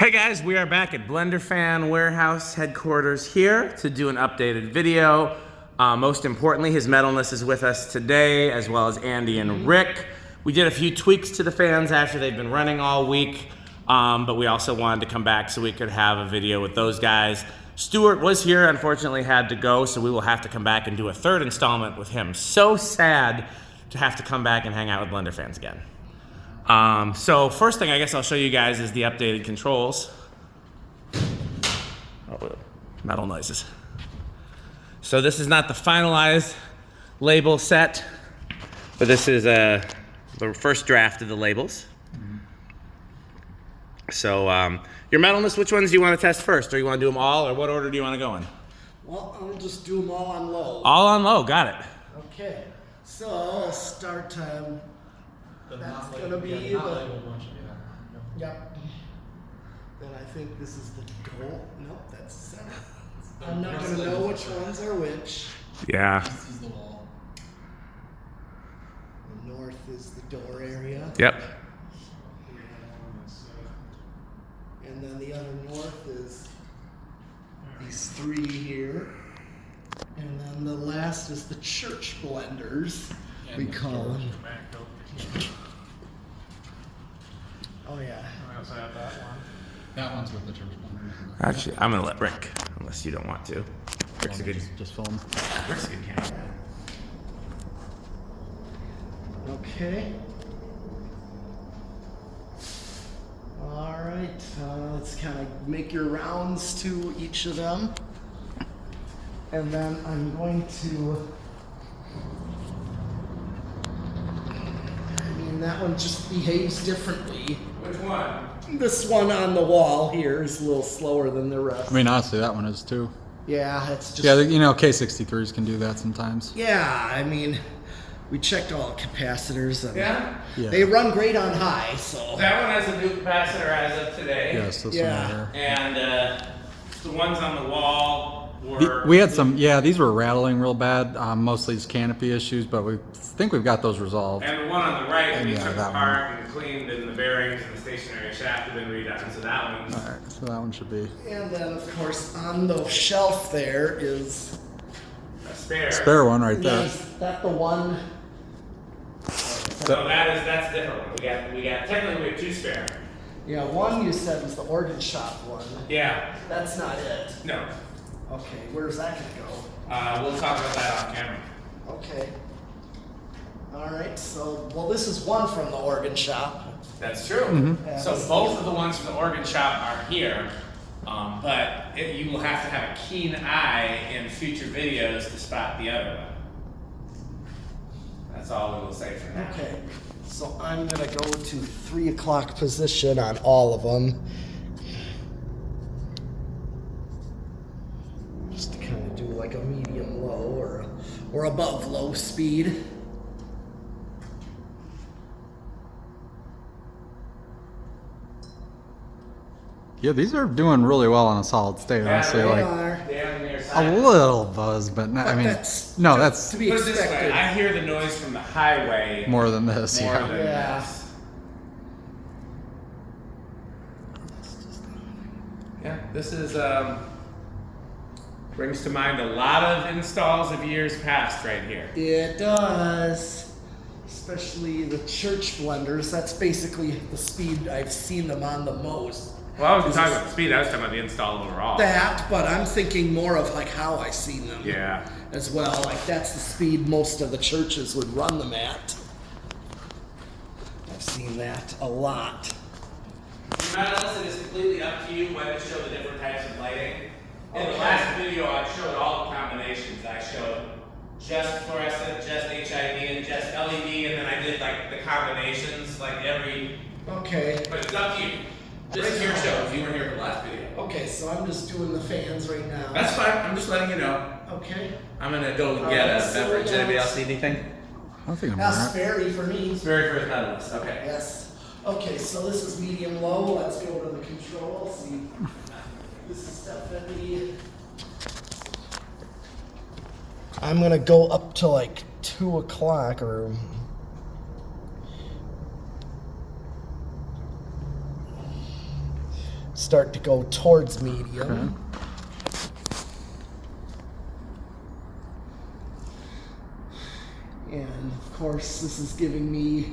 Hey guys, we are back at BlenderFan Warehouse headquarters here to do an updated video. Most importantly, his metalness is with us today, as well as Andy and Rick. We did a few tweaks to the fans after they've been running all week, but we also wanted to come back so we could have a video with those guys. Stuart was here, unfortunately had to go, so we will have to come back and do a third installment with him. So sad to have to come back and hang out with BlenderFans again. So first thing I guess I'll show you guys is the updated controls. Oh, metal noises. So this is not the finalized label set, but this is the first draft of the labels. So your metalness, which ones do you want to test first? Or you want to do them all, or what order do you want to go in? Well, I'll just do them all on low. All on low, got it. Okay, so I'll start that's gonna be the, yep. Then I think this is the goal. Nope, that's the center. I'm not gonna know which ones are which. Yeah. This is the wall. The north is the door area. Yep. And then the other north is these three here. And then the last is the church blenders, we call them. Oh yeah. I also have that one. That one's with the church blenders. Actually, I'm gonna let Rick, unless you don't want to. Rick's a good. Just film. Rick's a good camera. Okay. All right. Let's kind of make your rounds to each of them, and then I'm going to. That one just behaves differently. Which one? This one on the wall here is a little slower than the rest. I mean, honestly, that one is too. Yeah, it's just. Yeah, you know, K63s can do that sometimes. Yeah, I mean, we checked all capacitors. And Yeah? They run great on high, so. That one has a new capacitor as of today. Yes, this Yeah. one right here. And the ones on the wall were... We had some, yeah, these were rattling real bad, mostly just canopy issues, but we think we've got those resolved. And the one on the right, we Yeah, took that apart and cleaned, and the bearings and the stationary shaft have been redone, so that one's... All right, so that one should be. And then, of course, on the shelf there is. a spare. Spare one right there. Is that the one? So that's a different one. Technically we have two spare. Yeah, one you said was the organ shop one. Yeah. That's not it. No. Okay, where's that gonna go? We'll talk about that on camera. Okay. All right. So, well, this is one from the organ shop. That's true. Mm-hmm. So both of the ones from the organ shop are here, but you will have to have a keen eye in future videos to spot the other one. That's all we will say for now. Okay. So I'm gonna go to 3 o'clock position on all of them. Just to kind of do like a medium low or above low speed. Yeah, these are doing really well on a solid state, honestly. they Like are. a little buzz, but not, I mean, That's no, that's to be Put it this way, expected. I hear the noise from the highway more than this. more Yeah. than Yeah. this. Yeah, this is brings to mind a lot of installs of years past right here. It does. Especially the church blenders. That's basically the speed I've seen them on the most. Well, I wasn't talking about the speed, I was talking about the install overall. That, but I'm thinking more of like how I seen them. Yeah. As well. Like that's the speed most of the churches would run them at. I've seen that a lot. Metalness, it is completely up to you when to show the different types of lighting. In the last video, I showed all the combinations. I showed just fluorescent, just HID, and just LED, and then I did like the combinations, like every. Okay. But it's up to you. This is your show. If you weren't here for the last video. Okay, so I'm just doing the fans right now. That's fine. I'm just letting you know. Okay. I'm gonna go and get a beverage. Anybody else need anything? I don't think I'm That's right. Sperry for me. It's very first metalness. Okay. Yes. Okay, so this is medium low. Let's go to the control. See. This is definitely. I'm gonna go up to like 2 o'clock or start to go towards medium. And of course, this is giving me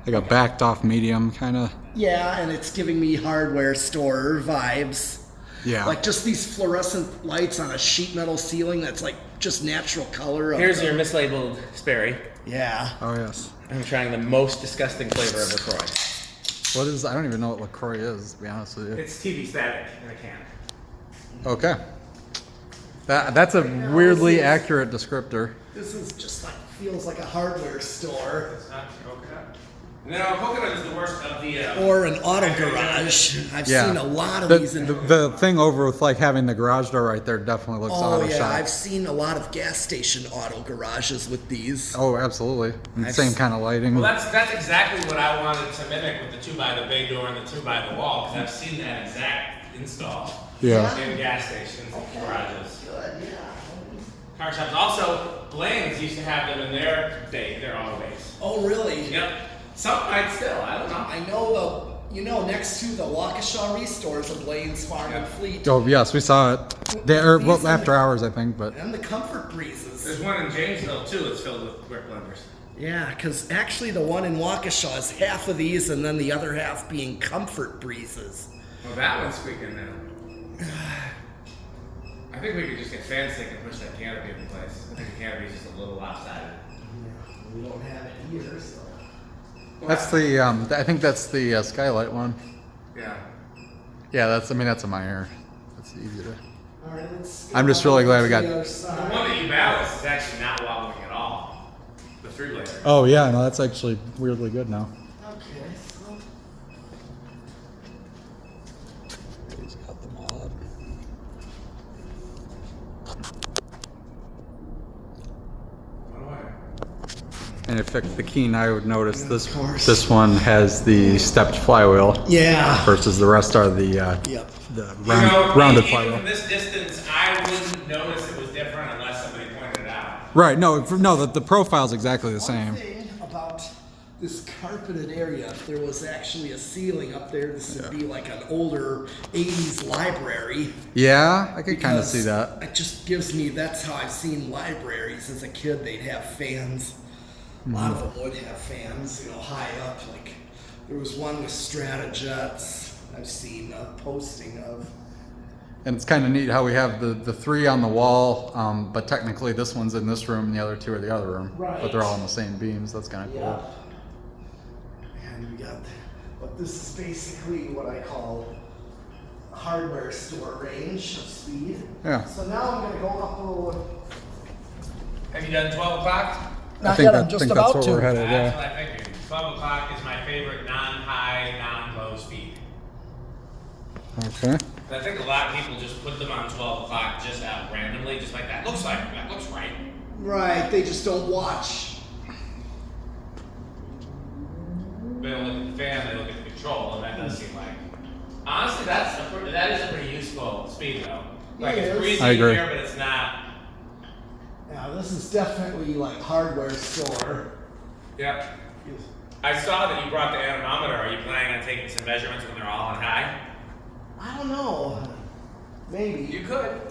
Like a backed off medium kind of. yeah, and it's giving me hardware store vibes. Yeah. Like just these fluorescent lights on a sheet metal ceiling that's like just natural color. Of Here's your mislabeled Sperry. yeah. Oh yes. I'm trying the most disgusting flavor of LaCroix. What is? I don't even know what LaCroix is, to be honest with you. It's TV static in a can. Okay. That's a weirdly accurate descriptor. This is just like feels like a hardware store. It's not coconut. No, coconut is the worst of the. Or an auto garage. I've Yeah. seen a lot of The, these in the thing over with like having the garage door right there definitely looks oh auto yeah, shop. I've seen a lot of gas station auto garages with these. Oh, absolutely. And I've same s- kind of lighting. Well, that's exactly what I wanted to mimic with the 2 by the bay door and the 2 by the wall, because I've seen that exact install Yeah. in gas stations and garages. Good, yeah. Car shops. Also, Blaine's used to have them in their auto base. Oh really? Yep. Some might still. I don't know. I know next to the Waukesha Restores of Blaine's Farm and Fleet. Oh yes, we saw it. There, well, These after are- hours, I think, but And the Comfort Breezes. There's one in Janesville too that's filled with quick blenders. Yeah, because actually the one in Waukesha is half of these and then the other half being Comfort Breezes. Well, that one's squeaking now. I think we could just get fancy and push that canopy in place. I think the canopy is just a little lopsided. Yeah, we don't have it here, so. that's the. I think that's the skylight one. Yeah. Yeah, that's. I mean, that's a Meyer. That's easy to. All right, let's I'm just really glad we got- the other The side. one that you balanced is actually not wobbling at all. The 3-blader. Oh yeah, no, that's actually weirdly good now. Okay, so. He's got them all up. And if the keen eye would notice, course. this one has the stepped flywheel Yeah. versus the rest are the Yep. rounded Even flywheel. from this distance, I wouldn't notice it was different unless somebody pointed it out. Right? No, the profile's exactly the One same. thing about this carpeted area, if there was actually a ceiling up there, this would be like an older 80s library. Yeah, I could kind of because see that. It just gives me, that's how I've seen libraries as a kid. They'd have fans. A lot of them would have fans, high up. Like there was one with Stratojets I've seen a posting of. And it's kind of neat how we have the 3 on the wall, but technically this one's in this room and the other 2 are the other room. Right. But they're all on the same beams. That's kind of Yeah. cool. And we got, but this is basically what I call a hardware store range of speed. Yeah. So now I'm gonna go up a little. Have you done 12 o'clock? Not think yet, that- I'm just think about that's where to. we're headed. That's Yeah. what I figured. 12 o'clock is my favorite non-high, non-low speed. Okay. I think a lot of people just put them on 12 o'clock just out randomly, just like that looks right. Right, they just don't watch. They don't look at the fan, they look at the control, and that does seem like. Honestly, that is a pretty useful speed though. Like It it's is. breezy I agree. here, but it's not. Yeah, this is definitely like hardware store. Yep. I saw that you brought the anemometer. Are you planning on taking some measurements when they're all on high? I don't know. Maybe. You could.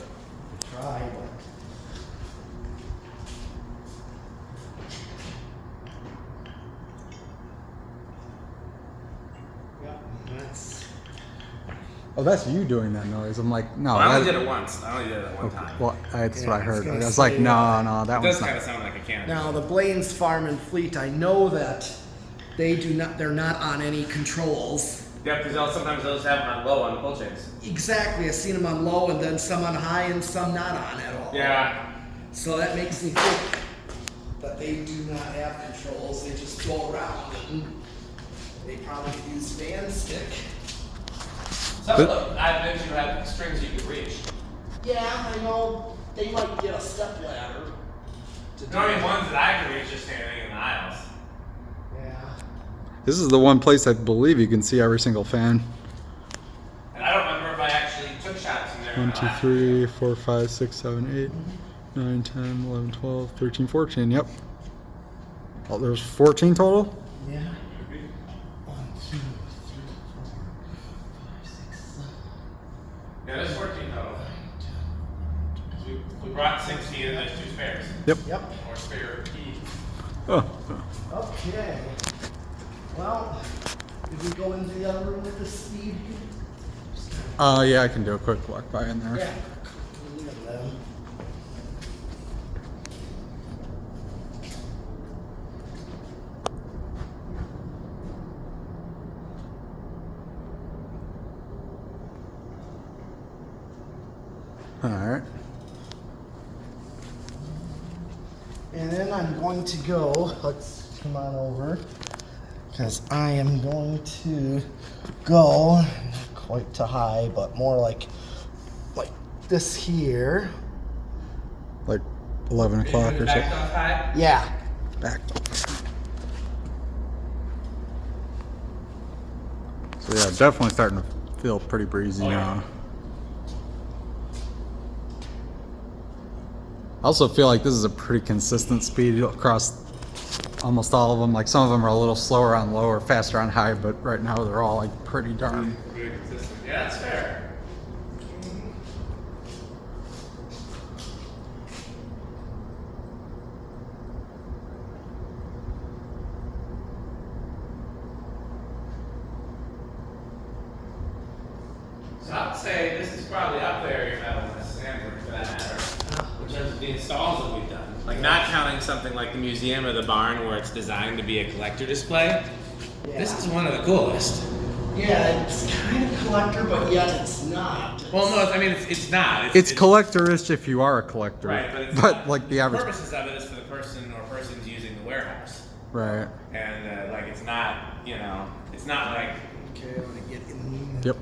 Try, but. Yep, that's. Oh, that's you doing that noise. I'm like, no. I only that- did it once. I only did it one time. Well, that's Yeah, what I I was heard. I gonna was like, say, no, that It does one's kind of not. sound like a cannon. Now the Blaine's Farm and Fleet, I know that they're not on any controls. Yep, because sometimes those have them on low on the pull chains. Exactly, I've seen them on low and then some on high and some not on at all. Yeah. So that makes me think that they do not have controls, they just go around and they probably use fan stick. Some of them, I bet you have strings you can reach. Yeah, I know, they might get a step ladder to do The only it. ones that I can reach just standing in the aisles. Yeah. This is the one place I believe you can see every single fan. And I don't remember if I actually took shots in there. 1, 2, 3, 4, 5, 6, 7, 8, 9, 10, 11, 12, 13, 14. Yep. Oh, there's 14 total? Yeah. 1, 2, 3, 4, 5, 6, Yeah, this 14 total. We brought 60 and there's 2 spares. Yep. Yep. Or spare key. Oh. Okay. Well, did we go into the other room with the speed? Yeah, I can do a quick walk by in there. Yeah. Look at them. All right. And then I'm going to go, let's come on over, because I am going to go, not quite to high, but more like this here. Like 11 o'clock or Back so. off high? Yeah. Back. So yeah, definitely starting to feel pretty breezy Oh, yeah. now. I also feel like this is a pretty consistent speed across almost all of them. Like some of them are a little slower on low or faster on high, but right now they're all like pretty darn. Pretty consistent. Yeah, that's fair. So I'd say this is probably up there, your metalness, and for that matter, in terms of the installs that we've done. Like not counting something like the museum or the barn where it's designed to be a collector display. This is one of the coolest. Yeah, it's kind of collector, but yet it's not. Well, no, I mean it's not. It's collector-ish if you are a collector, Right, but not, like the average. purposes of it is for the person or persons using the warehouse, Right. and like it's not, it's not like Okay, I'm gonna get in. Yep.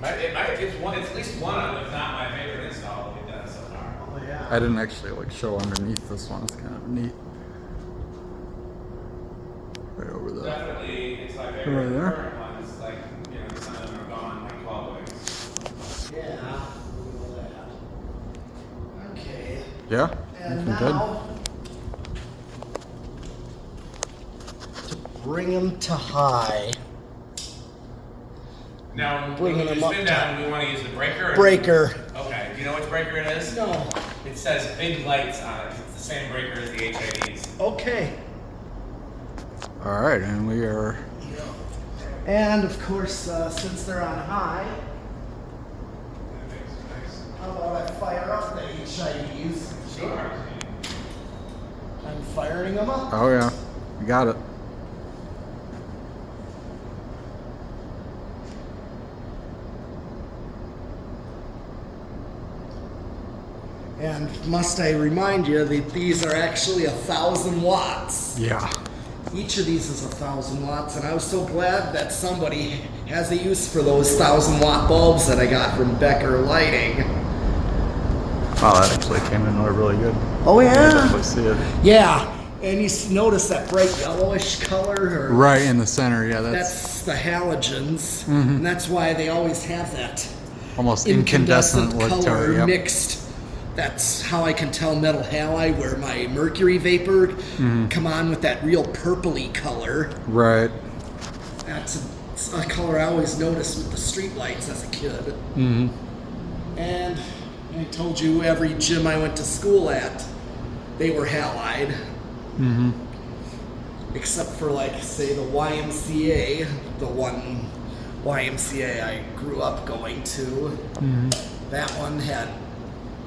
it's at least one of, if not my favorite install that we've done so far. Oh yeah. I didn't actually like show underneath this one. It's kind of neat. Right over there. Definitely, it's my favorite. Right there. Current one is like, some of them are gone like 12 weeks. Yeah. Look at that. Okay. Yeah. And Looking good. now to bring them to high. Now, when Bringing we them up spin to- down, do we want to use the breaker? Or Breaker. Okay, do you know which breaker it is? No. It says big lights on it. It's the same breaker as the HIDs. Okay. All right, and we are. And of course, since they're on high, how about I fire up the HIDs? Sure. I'm firing them up. Oh yeah, you got it. And must I remind you that these are actually 1,000 watts. Yeah. Each of these is 1,000 watts, and I was so glad that somebody has a use for those 1,000-watt bulbs that I got from Becker Lighting. Wow, that actually came in really good. Oh I yeah. definitely see it. Yeah, and you notice that bright yellowish color? Or Right in the center, yeah. That's the halogens, and that's why they always have that Almost incandescent look to color it. Yep. mixed. That's how I can tell Metal Halide where my mercury vapor come on with that real purpley color. Right. That's a color I always noticed with the street lights as a kid. Mm-hmm. And I told you every gym I went to school at, they were halide. Mm-hmm. Except for like, say, the YMCA, the one YMCA I grew up going to. Mm-hmm. That one had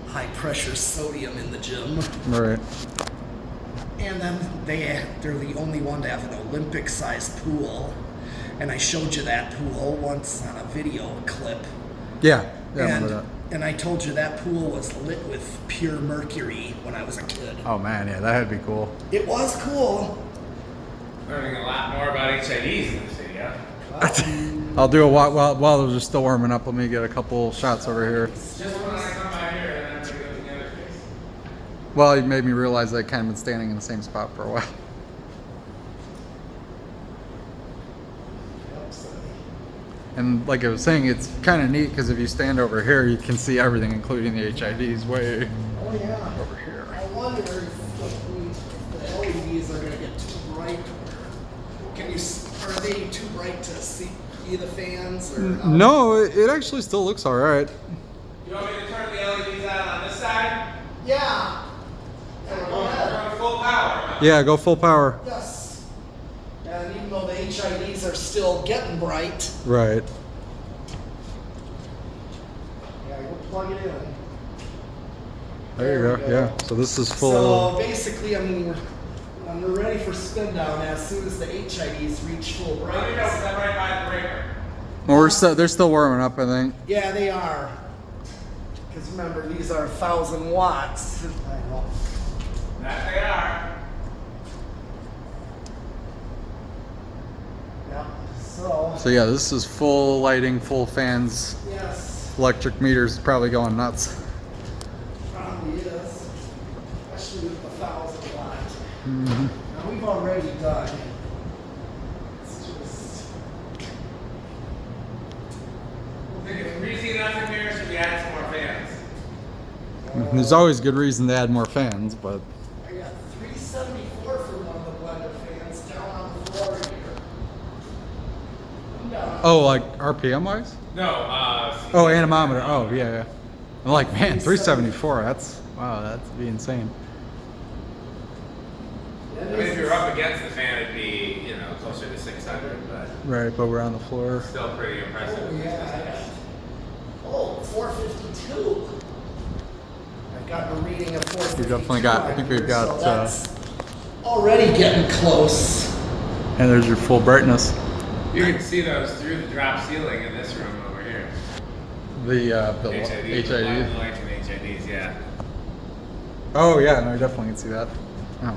high pressure sodium in the gym. Right. And then they're the only one to have an Olympic sized pool. And I showed you that pool once on a video clip. Yeah. Yeah, I remember that. And I told you that pool was lit with pure mercury when I was a kid. Oh man, yeah, that'd be cool. It was cool. Learning a lot more about HIDs in this video. I'll do a walk while they're still warming up. Let me get a couple shots over here. Just when I come by here, and then I'm going to go to the other place. Well, it made me realize I kind of been standing in the same spot for a while. And like I was saying, it's kind of neat because if you stand over here, you can see everything, including the HIDs, way Oh yeah. over here. I wonder if the LEDs are going to get too bright. Are they too bright to see you the fans? Or No, it actually still looks all right. You want me to turn the LEDs on this side? Yeah. We're going full power. Huh? Yeah, go full power. Yes. And even though the HIDs are still getting bright. Right. Yeah, we'll plug it in. There you go. Yeah. So this is full. So basically, I mean, we're ready for spin down as soon as the HIDs reach full Let me know, brightness. step right by the breaker. Well, they're still warming up, I think. Yeah, they are. Because remember, these are 1,000 watts. I know. That they are. Yeah. So yeah, this is full lighting, full fans. Yes, Electric meters probably going nuts. probably is. Especially with the 1,000 watt. Mm-hmm. Now we've already done. It's just. I think it's greasy enough in here, so we add some more fans. There's always good reason to add more fans, but I got 374 for one of the blender fans down on the floor here. I'm down. oh, like RPM wise? No, Oh, anemometer. Oh, yeah, yeah. I'm like, man, 374. That's wow, that'd be insane. I mean, if you're up against the fan, it'd be, you know, closer to 600, but Right, but we're on the floor. still pretty impressive. Oh, yeah. Oh, 452. I've got a reading of 452. We definitely got- I think we've got, So that's already getting close. And there's your full brightness. You can see those through the drop ceiling in this room over here. The HIDs. HID. The lights from HIDs, yeah. Oh yeah, no, I definitely can see that. Oh.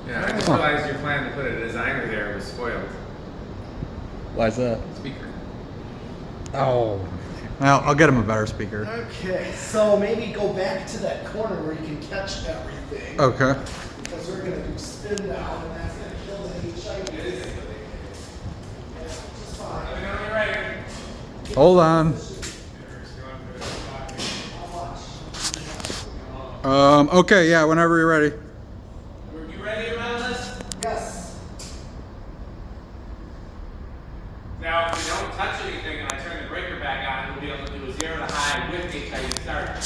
Yeah, I just realized your plan to put a designer there was spoiled. Why is that? Speaker. Oh. Well, I'll get him a better speaker. Okay, so maybe go back to that corner where you can catch everything. Okay. Because we're going to do spin down, and that's going to kill the HID. It is. Yeah, just Let fine. me know when you're ready. Hold on. How much? Okay, yeah, whenever you're ready. Were you ready around this? Yes. Now, if we don't touch anything and I turn the breaker back on, we'll be able to do a 0 to high with HID starter.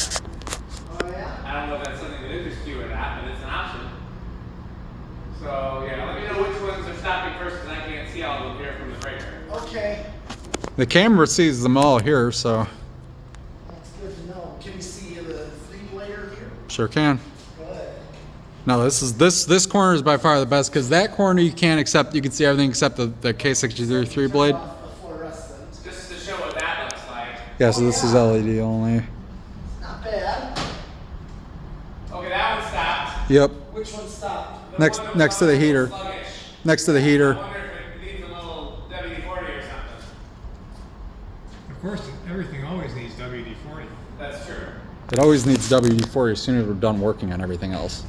Oh, yeah? I don't know if that's something that interests you or not, but it's an option. So, yeah, let me know which ones are stopping first because I can't see all of them here from the breaker. Okay. The camera sees them all here, so That's good to know. Can you see the 3-layer here? sure can. Good. No, this corner is by far the best because that corner you can't accept. You can see everything except the K63 3-blade. Turn off the fluorescent. Just to show what that looks like. Yeah, so this is LED only. Not bad. Okay, that one stopped. Yep. Which one stopped? The Next- one that was next to the a little heater. sluggish. Next to the I heater. wonder if it needs a little WD-40 or something. Of course, everything always needs WD-40. That's true. It always needs WD-40 as soon as we're done working on everything else.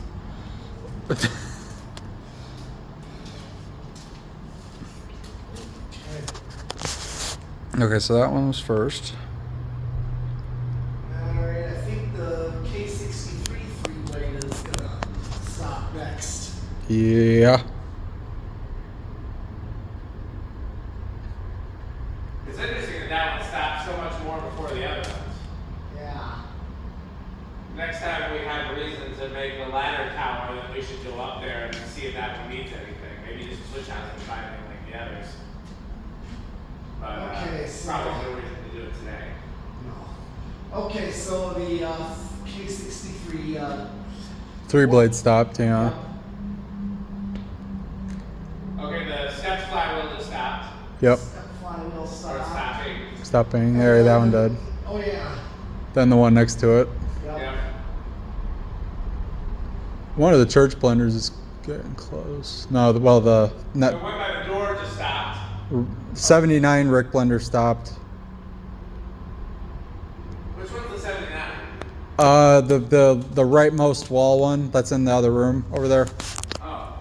Okay, so that one was first. Alright, I think the K63 3-blade is gonna stop next. Yeah. It's interesting that that one stopped so much more before the other ones. Yeah. Next time we have a reason to make the ladder tower, then we should go up there and see if that one needs anything. Maybe just switch out and find anything like the others. But Okay, so- probably no reason to do it today. No. Okay, so the K63, 3-blade stopped, yeah. Okay, the step flywheel just stopped. Yep. step flywheel Or stop. stopping. Stopping. There, that one did. Oh yeah. Then the one next to it. Yep. Yep. One of the church blenders is getting close. No, well, the The one by the door just stopped. 79 Rick blender stopped. Which one's the 79? The rightmost wall one that's in the other room over there. Oh.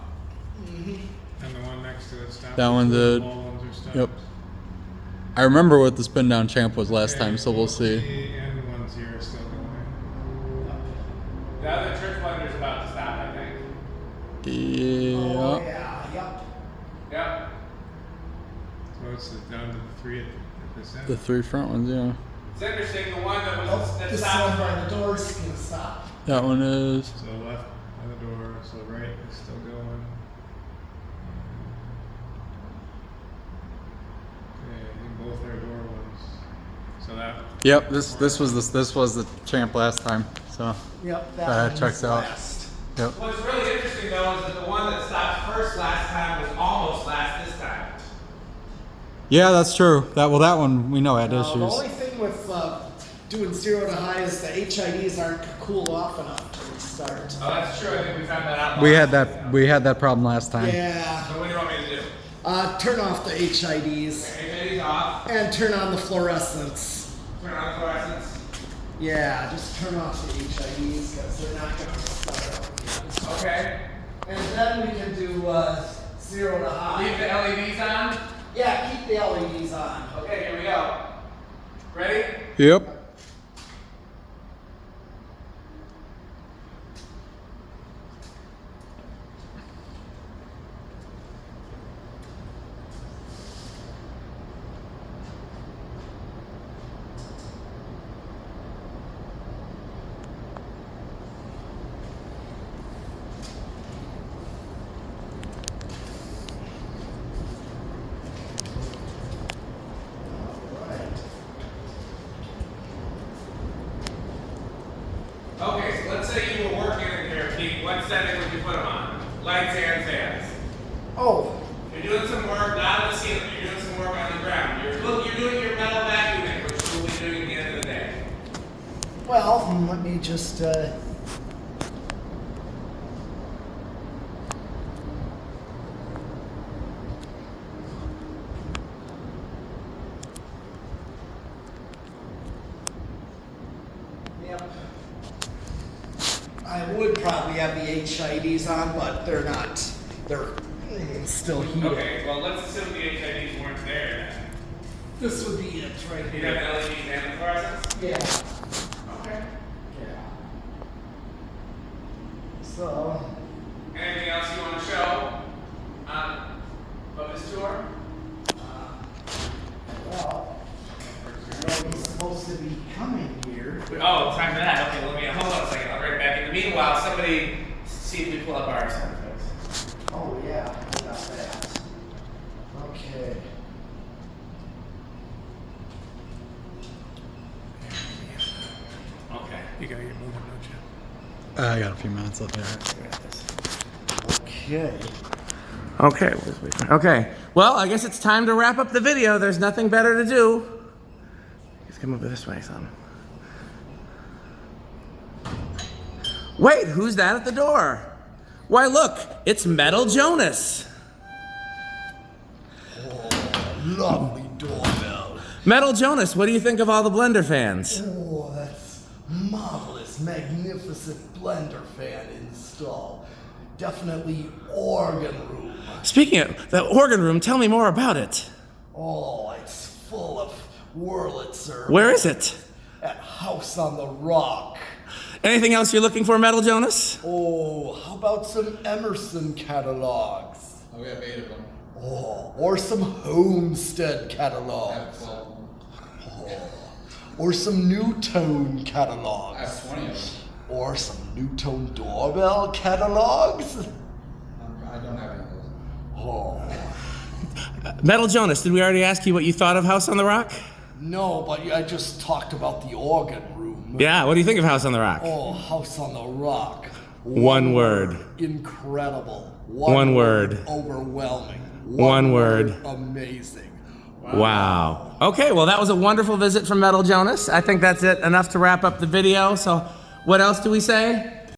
And the one next to it stopped. That one The did. wall ones are stopped. Yep. I remember what the spin down champ was last time, so we'll see. The end ones here are still going. The other church blender's about to stop, I think. Oh Yeah. yeah. Yep. Yep. So it's down to the three at the center. The 3 front ones, yeah. It's interesting, the one that Oh, was that this stopped one by the door's gonna stop. That one is. So left on the door, so right is still going. Okay, I think both our door ones. So that. Yep, this was the champ last time. So Yep, that one's checks out. last. yep. What's really interesting though is that the one that stopped first last time was almost last this time. Yeah, that's true. That one we know had The issues. only thing with doing 0 to high is the HIDs aren't cooled off enough to restart. Oh, that's true. I think we found that out. We had that problem last time. Yeah. So what do you want me to do? Turn off the HIDs HID's off. and turn on the fluorescents. Turn on fluorescence. Yeah, just turn off the HIDs because they're not going to start up. Okay. And then we can do 0 to high. Leave the LEDs on. Yeah, keep the LEDs on. Okay, here we go. Ready? Yep. Okay, so let's say you were working in here, Pete. What setting would you put them on? Lights and fans. Oh, You're doing some work, not on the ceiling. You're doing some work on the ground. You're doing your metal vacuuming, which we'll be doing at the end of the day. well, let me just. Yep. I would probably have the HIDs on, but they're not. They're still heated. Okay, well, let's assume the HIDs weren't there then. This would be it right You here. have LEDs and the fluorescents? Yeah. Okay. Yeah. So, Anything else you want to show of this tour? well, he's supposed to be coming here. Oh, time for that. Okay, let me hold on a second. I'll bring it back in. Meanwhile, somebody see if we pull up our sound effects. Oh yeah, I got that. Okay. Okay. You gotta get moving, don't you? I got a few minutes left there. Okay. Okay. Okay. Well, I guess it's time to wrap up the video. There's nothing better to do. Let's come over this way, son. Wait, who's that at the door? Why, look, it's Metal Jonas. Lovely doorbell. Metal Jonas, what do you think of all the Blender fans? Oh, that's marvelous, magnificent blender fan install. Definitely organ room. Speaking of the organ room, tell me more about it. Oh, it's full of Wurlitzer. Where is it? At House on the Rock. Anything else you're looking for, Metal Jonas? Oh, how about some Emerson catalogs? Oh, we have 8 of them. Oh, or some Homestead catalogs. 12 of them. Or some Newtone catalogs. I have 20 of them. Or some Newtone doorbell catalogs. I don't have any of those. Oh, Metal Jonas, did we already ask you what you thought of House on the Rock? no, but I just talked about the organ room. Yeah, what do you think of House on the Rock? Oh, House on the Rock. One word. Incredible. One word. Overwhelming. One word. Amazing. Wow. Okay, well, that was a wonderful visit from Metal Jonas. I think that's it, enough to wrap up the video. So what else do we say?